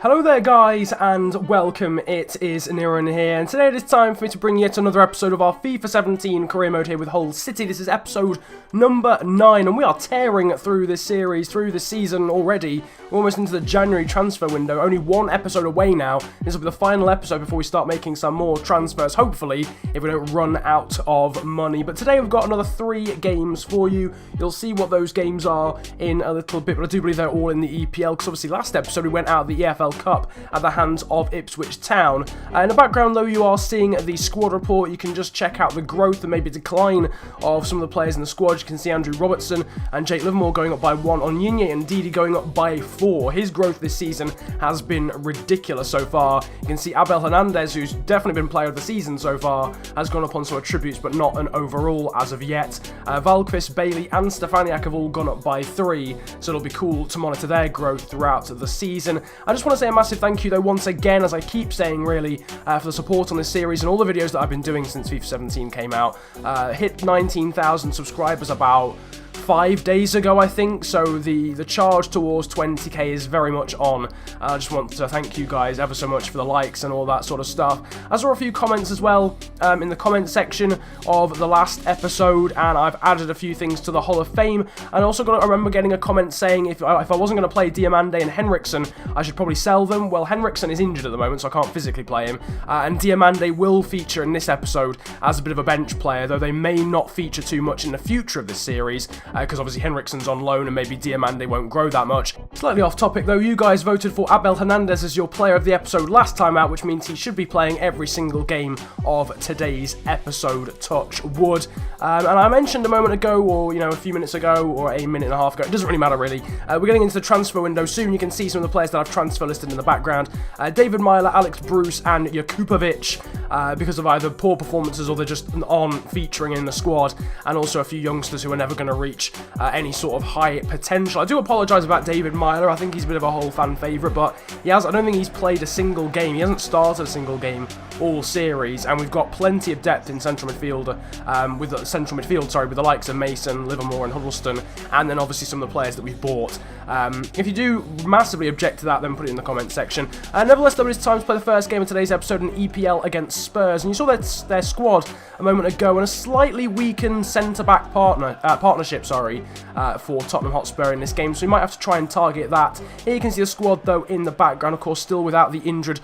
Hello there guys and welcome, it is Niran here, and today it is time for me to bring yet another episode of our FIFA 17 career mode here with Hull City. This is episode number 9 and we are tearing through this series, through this season already. We're almost into the January transfer window, only one episode away now. This will be the final episode before we start making some more transfers, hopefully, if we don't run out of money. But today we've got another 3 games for you. You'll see what those games are in a little bit, but I do believe they're all in the EPL, because obviously last episode we went out of the EFL Cup at the hands of Ipswich Town. In the background though you are seeing the squad report. You can just check out the growth and maybe decline of some of the players in the squad. You can see Andrew Robertson and Jake Livermore going up by 1, Onyinye and Didi going up by 4. His growth this season has been ridiculous so far. You can see Abel Hernandez, who's definitely been player of the season so far, has gone up on some attributes but not an overall as of yet. Valkvist, Bailey and Stefaniak have all gone up by 3, so it'll be cool to monitor their growth throughout the season. I just want to say a massive thank you though once again, as I keep saying really, for the support on this series and all the videos that I've been doing since FIFA 17 came out. Hit 19,000 subscribers about 5 days ago, I think, so the charge towards 20k is very much on. I just want to thank you guys ever so much for the likes and all that sort of stuff. I saw a few comments as well in the comment section of the last episode, and I've added a few things to the Hall of Fame. And also got to remember getting a comment saying if I wasn't going to play Diamande and Henriksen, I should probably sell them. Well, Henriksen is injured at the moment, so I can't physically play him, and Diamande will feature in this episode as a bit of a bench player, though they may not feature too much in the future of this series, because obviously Henriksen's on loan and maybe Diamande won't grow that much. Slightly off topic though, you guys voted for Abel Hernandez as your player of the episode last time out, which means he should be playing every single game of today's episode, touch wood. And I mentioned a moment ago, or a few minutes ago, or a minute and a half ago, it doesn't really matter really, we're getting into the transfer window soon. You can see some of the players that I've transfer listed in the background. David Myler, Alex Bruce and Jakupovic, because of either poor performances or they're just on featuring in the squad, and also a few youngsters who are never going to reach any sort of high potential. I do apologise about David Myler. I think he's a bit of a whole fan favourite, but I don't think he's played a single game. He hasn't started a single game all series, and we've got plenty of depth in central midfield, with the likes of Mason, Livermore and Huddleston, and then obviously some of the players that we've bought. If you do massively object to that, then put it in the comment section. Nevertheless though, it's time to play the first game of today's episode in EPL against Spurs, and you saw their squad a moment ago, and a slightly weakened centre-back partnership for Tottenham Hotspur in this game, so we might have to try and target that. Here you can see the squad though in the background, of course still without the injured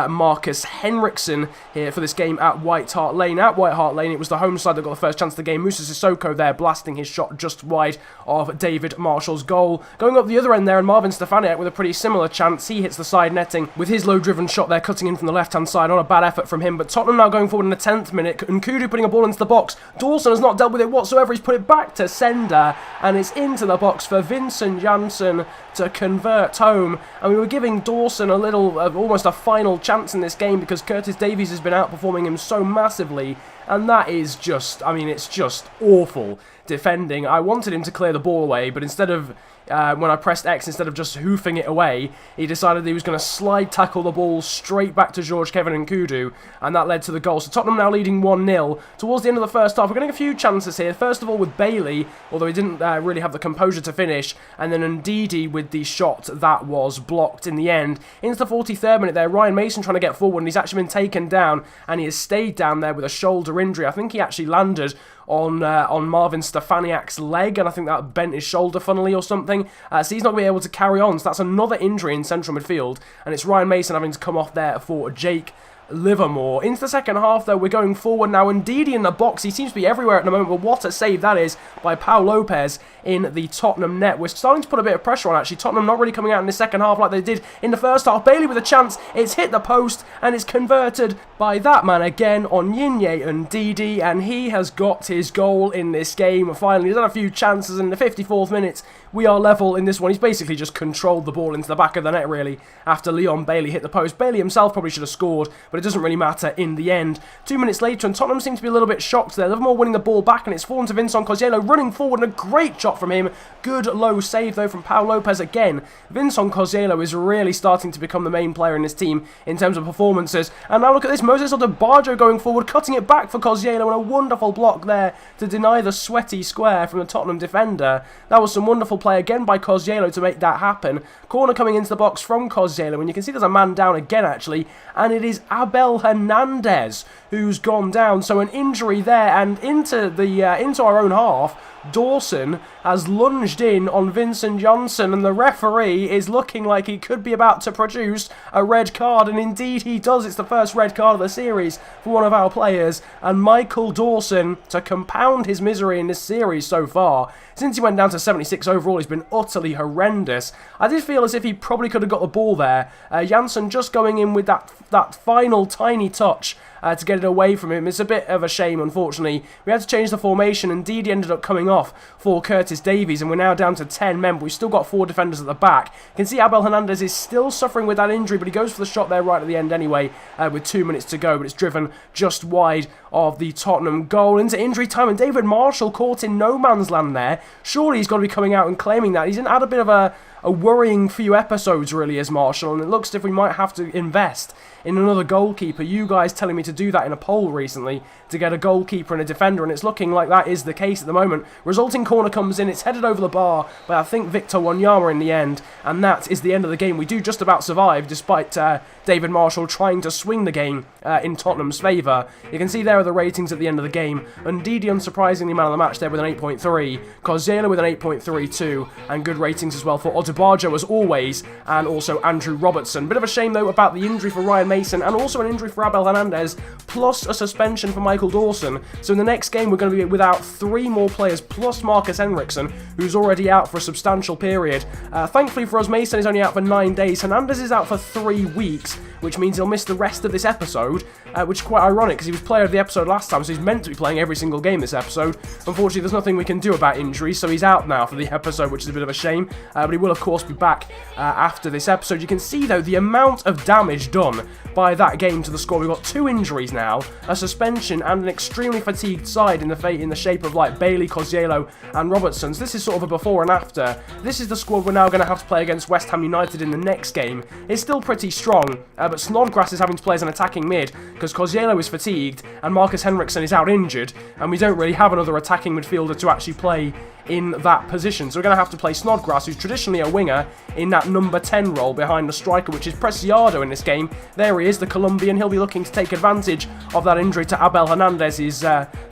Marcus Henriksen here for this game at White Hart Lane. At White Hart Lane, it was the home side that got the first chance of the game. Musa Sissoko there blasting his shot just wide of David Marshall's goal. Going up the other end there, and Marvin Stefaniak with a pretty similar chance. He hits the side netting with his low-driven shot there, cutting in from the left-hand side. Not a bad effort from him, but Tottenham now going forward in the 10th minute. Nkudu putting a ball into the box. Dawson has not dealt with it whatsoever. He's put it back to sender, and it's into the box for Vincent Janssen to convert home. And we were giving Dawson a little, almost a final chance in this game, because Curtis Davies has been outperforming him so massively, and that is just, it's just awful defending. I wanted him to clear the ball away, but instead of, when I pressed X, instead of just hoofing it away, he decided he was going to slide tackle the ball straight back to George Kevin Nkudu, and that led to the goal. So Tottenham now leading 1-0. Towards the end of the first half, we're getting a few chances here. First of all with Bailey, although he didn't really have the composure to finish, and then Ndidi with the shot that was blocked in the end. Into the 43rd minute there, Ryan Mason trying to get forward, and he's actually been taken down, and he has stayed down there with a shoulder injury. I think he actually landed on Marvin Stefaniak's leg, and I think that bent his shoulder funnily or something, so he's not going to be able to carry on. So that's another injury in central midfield, and it's Ryan Mason having to come off there for Jake Livermore. Into the second half though, we're going forward now, and Didi in the box. He seems to be everywhere at the moment, but what a save that is by Pau Lopez in the Tottenham net. We're starting to put a bit of pressure on actually. Tottenham not really coming out in the second half like they did in the first half. Bailey with a chance, it's hit the post and it's converted by that man again, Onyinye and Didi, and he has got his goal in this game. Finally, he's had a few chances in the 54th minute. We are level in this one. He's basically just controlled the ball into the back of the net really after Leon Bailey hit the post. Bailey himself probably should have scored, but it doesn't really matter in the end. 2 minutes later, and Tottenham seem to be a little bit shocked there. Livermore winning the ball back, and it's fallen to Vincent Cosiello, running forward, and a great shot from him. Good low save, though, from Pau Lopez again. Vincent Cosiello is really starting to become the main player in this team in terms of performances. And now look at this, Moses Odebajo going forward, cutting it back for Cosiello, and a wonderful block there to deny the sweaty square from the Tottenham defender. That was some wonderful play again by Cosiello to make that happen. Corner coming into the box from Cosiello, and you can see there's a man down again, actually, and it is Abel Hernandez who's gone down. So an injury there, and into our own half, Dawson has lunged in on Vincent Janssen, and the referee is looking like he could be about to produce a red card, and indeed he does. It's the first red card of the series for one of our players, and Michael Dawson, to compound his misery in this series so far, since he went down to 76 overall, he's been utterly horrendous. I did feel as if he probably could have got the ball there. Janssen just going in with that final tiny touch to get it away from him. It's a bit of a shame, unfortunately. We had to change the formation, and Didi ended up coming off for Curtis Davies, and we're now down to 10 men, but we've still got 4 defenders at the back. You can see Abel Hernandez is still suffering with that injury, but he goes for the shot there right at the end anyway, with 2 minutes to go, but it's driven just wide of the Tottenham goal. Into injury time, and David Marshall caught in no man's land there. Surely he's got to be coming out and claiming that. He's had a bit of a worrying few episodes, really, as Marshall, and it looks as if we might have to invest in another goalkeeper. You guys telling me to do that in a poll recently to get a goalkeeper and a defender, and it's looking like that is the case at the moment. Resulting corner comes in, it's headed over the bar by I think Victor Wanyama in the end, and that is the end of the game. We do just about survive despite David Marshall trying to swing the game in Tottenham's favour. You can see there are the ratings at the end of the game. Ndidi unsurprisingly man of the match there with an 8.3, Cosiello with an 8.32, and good ratings as well for Odebajo as always, and also Andrew Robertson. Bit of a shame though about the injury for Ryan Mason, and also an injury for Abel Hernandez, plus a suspension for Michael Dawson. So in the next game we're going to be without 3 more players, plus Marcus Henriksen, who's already out for a substantial period. Thankfully for us, Mason is only out for 9 days, Hernandez is out for 3 weeks, which means he'll miss the rest of this episode, which is quite ironic because he was player of the episode last time, so he's meant to be playing every single game this episode. Unfortunately, there's nothing we can do about injuries, so he's out now for the episode, which is a bit of a shame, but he will of course be back after this episode. You can see though the amount of damage done by that game to the score. We've got 2 injuries now, a suspension, and an extremely fatigued side in the shape of like Bailey, Cosiello, and Robertson. So this is sort of a before and after. This is the squad we're now going to have to play against West Ham United in the next game. It's still pretty strong, but Snodgrass is having to play as an attacking mid because Cosiello is fatigued and Marcus Henriksen is out injured, and we don't really have another attacking midfielder to actually play in that position. So we're going to have to play Snodgrass, who's traditionally a winger, in that number 10 role behind the striker, which is Preciado in this game. There he is, the Colombian. He'll be looking to take advantage of that injury to Abel Hernandez, his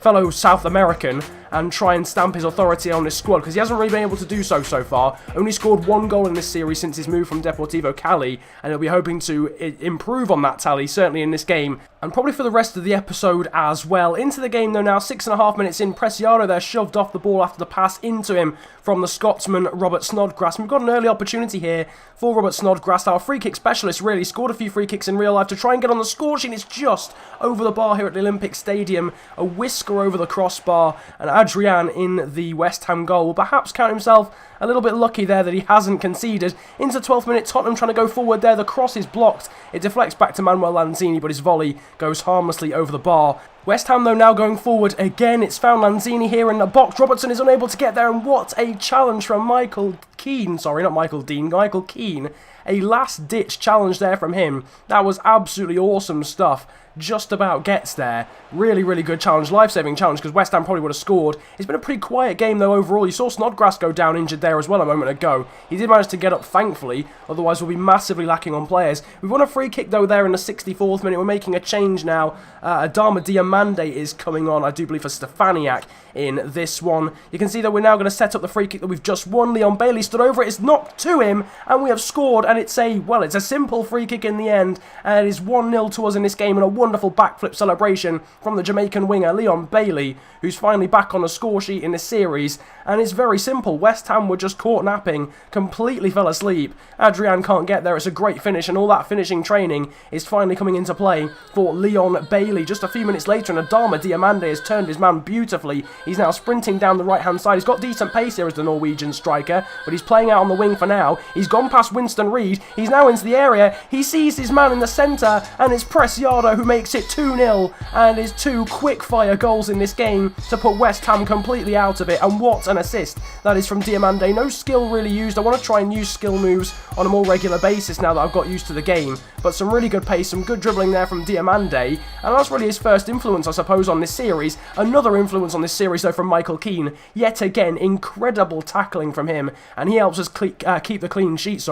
fellow South American, and try and stamp his authority on this squad, because he hasn't really been able to do so far. Only scored 1 goal in this series since his move from Deportivo Cali, and he'll be hoping to improve on that tally, certainly in this game, and probably for the rest of the episode as well. Into the game though now, 6.5 minutes in, Preciado there shoved off the ball after the pass into him from the Scotsman Robert Snodgrass. And we've got an early opportunity here for Robert Snodgrass, our free kick specialist, really scored a few free kicks in real life to try and get on the score sheet. It's just over the bar here at the Olympic Stadium, a whisker over the crossbar, and Adrian in the West Ham goal will perhaps count himself a little bit lucky there that he hasn't conceded. Into 12th minute, Tottenham trying to go forward there, the cross is blocked, it deflects back to Manuel Lanzini, but his volley goes harmlessly over the bar. West Ham though now going forward again, it's found Lanzini here in the box, Robertson is unable to get there, and what a challenge from Michael Keane, Michael Keane, a last ditch challenge there from him. That was absolutely awesome stuff. Just about gets there. Really, really good challenge, life-saving challenge, because West Ham probably would have scored. It's been a pretty quiet game though overall. You saw Snodgrass go down injured there as well a moment ago. He did manage to get up thankfully, otherwise we'll be massively lacking on players. We've won a free kick though there in the 64th minute. We're making a change now. Adama Diamande is coming on, I do believe, for Stefaniak in this one. You can see that we're now going to set up the free kick that we've just won. Leon Bailey stood over it, it's knocked to him, and we have scored, and it's a simple free kick in the end, and it is 1-0 to us in this game, and a wonderful backflip celebration from the Jamaican winger Leon Bailey, who's finally back on the score sheet in this series. And it's very simple. West Ham were just caught napping, completely fell asleep. Adrian can't get there. It's a great finish, and all that finishing training is finally coming into play for Leon Bailey. Just a few minutes later, and Adama Diamande has turned his man beautifully. He's now sprinting down the right-hand side. He's got decent pace here as the Norwegian striker, but he's playing out on the wing for now. He's gone past Winston Reid. He's now into the area. He sees his man in the centre, and it's Preciado who makes it 2-0, and his 2 quick-fire goals in this game to put West Ham completely out of it. And what an assist that is from Diamande. No skill really used. I want to try and use skill moves on a more regular basis now that I've got used to the game, but some really good pace, some good dribbling there from Diamande, and that's really his first influence, I suppose, on this series. Another influence on this series, though, from Michael Keane. Yet again, incredible tackling from him, and he helps us keep the clean sheet,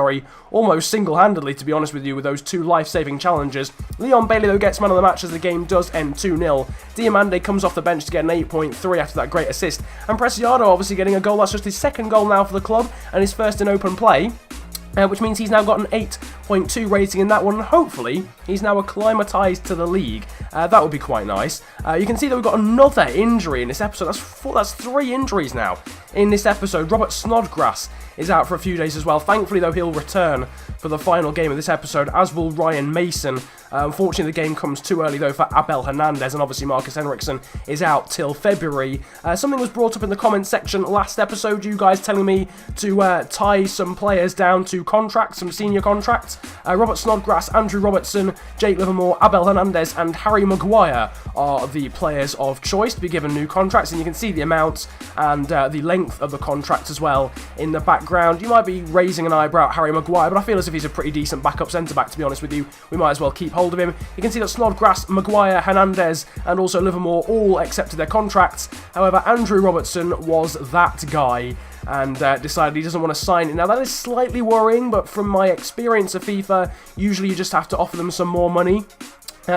almost single-handedly, to be honest with you, with those 2 life-saving challenges. Leon Bailey, though, gets man of the match as the game does end 2-0. Diamande comes off the bench to get an 8.3 after that great assist, and Preciado obviously getting a goal. That's just his second goal now for the club, and his first in open play. Which means he's now got an 8.2 rating in that one, and hopefully he's now acclimatised to the league. That would be quite nice. You can see that we've got another injury in this episode. That's 3 injuries now in this episode. Robert Snodgrass is out for a few days as well. Thankfully, though, he'll return for the final game of this episode, as will Ryan Mason. Unfortunately, the game comes too early, though, for Abel Hernandez, and obviously Marcus Henriksen is out till February. Something was brought up in the comments section last episode, you guys telling me to tie some players down to contracts, some senior contracts. Robert Snodgrass, Andrew Robertson, Jake Livermore, Abel Hernandez, and Harry Maguire are the players of choice to be given new contracts, and you can see the amounts and the length of the contracts as well in the background. You might be raising an eyebrow at Harry Maguire, but I feel as if he's a pretty decent backup centre-back, to be honest with you. We might as well keep hold of him. You can see that Snodgrass, Maguire, Hernandez, and also Livermore all accepted their contracts. However, Andrew Robertson was that guy and decided he doesn't want to sign it. Now, that is slightly worrying, but from my experience of FIFA, usually you just have to offer them some more money.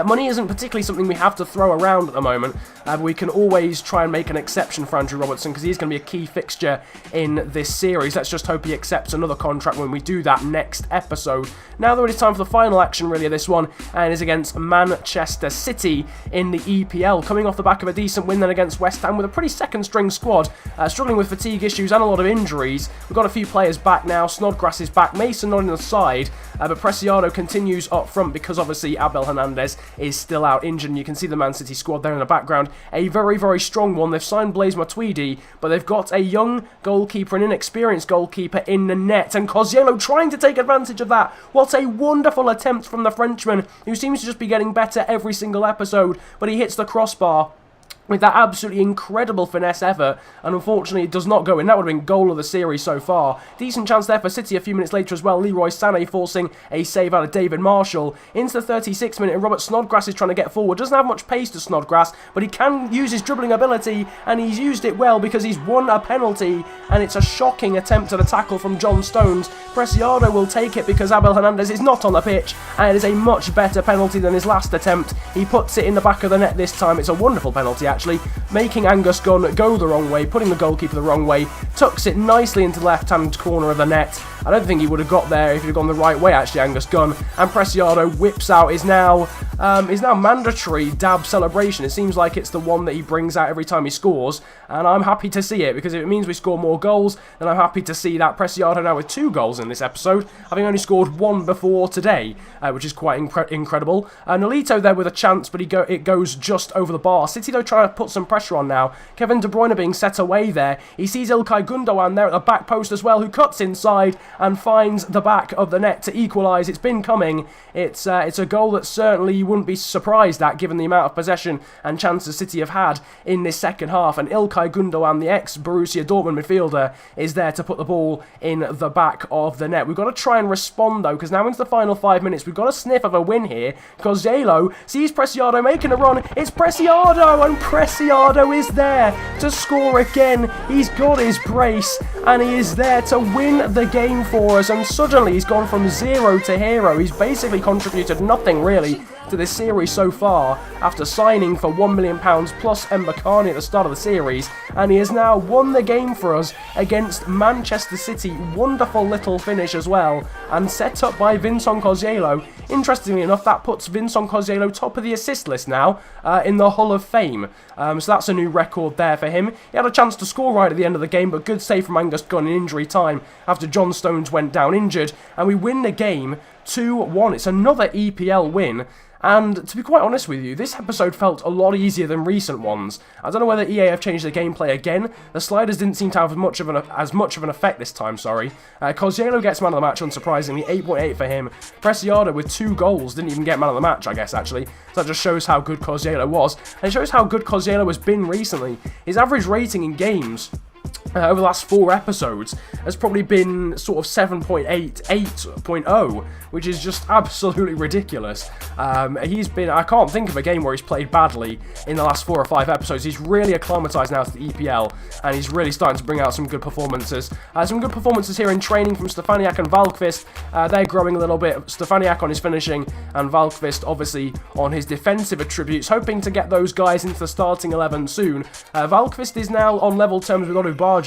Money isn't particularly something we have to throw around at the moment, but we can always try and make an exception for Andrew Robertson because he's going to be a key fixture in this series. Let's just hope he accepts another contract when we do that next episode. Now, though, it is time for the final action, really, of this one, and it is against Manchester City in the EPL, coming off the back of a decent win then against West Ham with a pretty second-string squad, struggling with fatigue issues and a lot of injuries. We've got a few players back now. Snodgrass is back, Mason not in the side, but Preciado continues up front because, obviously, Abel Hernandez is still out injured, and you can see the Man City squad there in the background. A very, very strong one. They've signed Blaise Matuidi, but they've got a young goalkeeper, an inexperienced goalkeeper in the net, and Coziello trying to take advantage of that. What a wonderful attempt from the Frenchman, who seems to just be getting better every single episode, but he hits the crossbar with that absolutely incredible finesse effort, and unfortunately it does not go in. That would have been goal of the series so far. Decent chance there for City a few minutes later as well. Leroy Sané forcing a save out of David Marshall. Into the 36th minute, and Robert Snodgrass is trying to get forward. Doesn't have much pace to Snodgrass, but he can use his dribbling ability, and he's used it well because he's won a penalty, and it's a shocking attempt at a tackle from John Stones. Preciado will take it because Abel Hernandez is not on the pitch, and it is a much better penalty than his last attempt. He puts it in the back of the net this time. It's a wonderful penalty, actually, making Angus Gunn go the wrong way, putting the goalkeeper the wrong way, tucks it nicely into the left-hand corner of the net. I don't think he would have got there if he'd have gone the right way, actually, Angus Gunn. And Preciado whips out his now mandatory dab celebration. It seems like it's the one that he brings out every time he scores, and I'm happy to see it, because if it means we score more goals, then I'm happy to see that. Preciado now with 2 goals in this episode, having only scored 1 before today, which is quite incredible. Nolito there with a chance, but it goes just over the bar. City, though, trying to put some pressure on now. Kevin De Bruyne being set away there. He sees Ilkay Gundogan there at the back post as well, who cuts inside and finds the back of the net to equalise. It's been coming. It's a goal that certainly you wouldn't be surprised at, given the amount of possession and chances City have had in this second half. And Ilkay Gundogan, the ex-Borussia Dortmund midfielder, is there to put the ball in the back of the net. We've got to try and respond, though, because now into the final 5 minutes, we've got a sniff of a win here, because J-Lo sees Preciado making a run. It's Preciado, and Preciado is there to score again. He's got his brace, and he is there to win the game for us, and suddenly he's gone from 0 to hero. He's basically contributed nothing, really, to this series so far after signing for £1 million plus Mbakani at the start of the series, and he has now won the game for us against Manchester City. Wonderful little finish as well, and set up by Vincent Cosiello. Interestingly enough, that puts Vincent Cosiello top of the assist list now in the Hall of Fame. So that's a new record there for him. He had a chance to score right at the end of the game, but good save from Angus Gunn in injury time after John Stones went down injured, and we win the game 2-1. It's another EPL win. And to be quite honest with you, this episode felt a lot easier than recent ones. I don't know whether EA have changed the gameplay again. The sliders didn't seem to have as much of an effect this time, sorry. Cosiello gets man of the match, unsurprisingly, 8.8 for him. Preciado with 2 goals didn't even get man of the match, I guess, actually. So that just shows how good Cosiello was. And it shows how good Cosiello has been recently. His average rating in games over the last 4 episodes has probably been sort of 7.8, 8.0, which is just absolutely ridiculous. I can't think of a game where he's played badly in the last 4 or 5 episodes. He's really acclimatised now to the EPL, and he's really starting to bring out some good performances. Some good performances here in training from Stefaniak and Valkvist. They're growing a little bit. Stefaniak on his finishing, and Valkvist obviously on his defensive attributes, hoping to get those guys into the starting 11 soon. Valkvist is now on level terms with Odubajo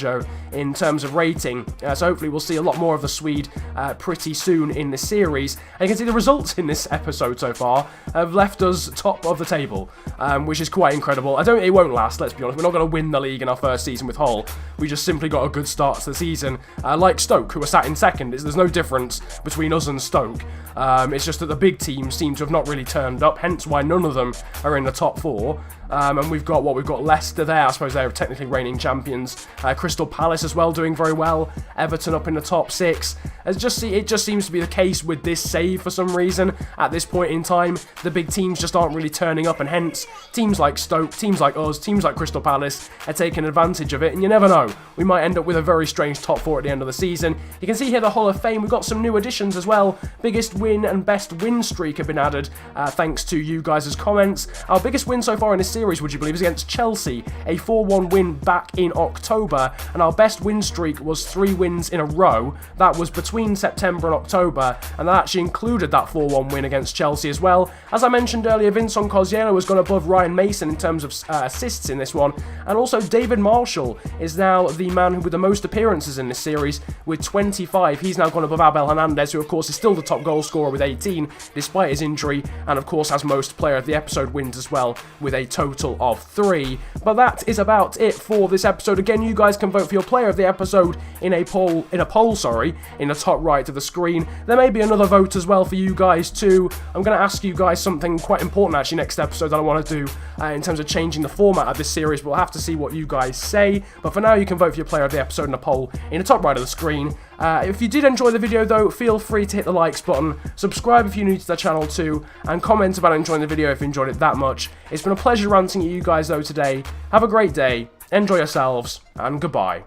in terms of rating, so hopefully we'll see a lot more of the Swede pretty soon in this series. And you can see the results in this episode so far have left us top of the table, which is quite incredible. It won't last, let's be honest. We're not going to win the league in our first season with Hull. We just simply got a good start to the season, like Stoke, who are sat in second. There's no difference between us and Stoke. It's just that the big teams seem to have not really turned up, hence why none of them are in the top 4. And we've got Leicester there. I suppose they're technically reigning champions. Crystal Palace as well, doing very well. Everton up in the top 6. It just seems to be the case with this save for some reason. At this point in time, the big teams just aren't really turning up, and hence teams like Stoke, teams like us, teams like Crystal Palace are taking advantage of it. And you never know, we might end up with a very strange top 4 at the end of the season. You can see here the Hall of Fame. We've got some new additions as well. Biggest win and best win streak have been added thanks to you guys' comments. Our biggest win so far in this series, would you believe, is against Chelsea, a 4-1 win back in October, and our best win streak was 3 wins in a row. That was between September and October, and that actually included that 4-1 win against Chelsea as well. As I mentioned earlier, Vincent Cosiello has gone above Ryan Mason in terms of assists in this one, and also David Marshall is now the man with the most appearances in this series with 25. He's now gone above Abel Hernandez, who of course is still the top goal scorer with 18 despite his injury, and of course has most player of the episode wins as well with a total of 3. But that is about it for this episode. Again, you guys can vote for your player of the episode in a poll in the top right of the screen. There may be another vote as well for you guys too. I'm going to ask you guys something quite important actually next episode that I want to do in terms of changing the format of this series, but we'll have to see what you guys say. But for now, you can vote for your player of the episode in a poll in the top right of the screen. If you did enjoy the video though, feel free to hit the likes button, subscribe if you're new to the channel too, and comment about enjoying the video if you enjoyed it that much. It's been a pleasure ranting at you guys though today. Have a great day, enjoy yourselves, and goodbye.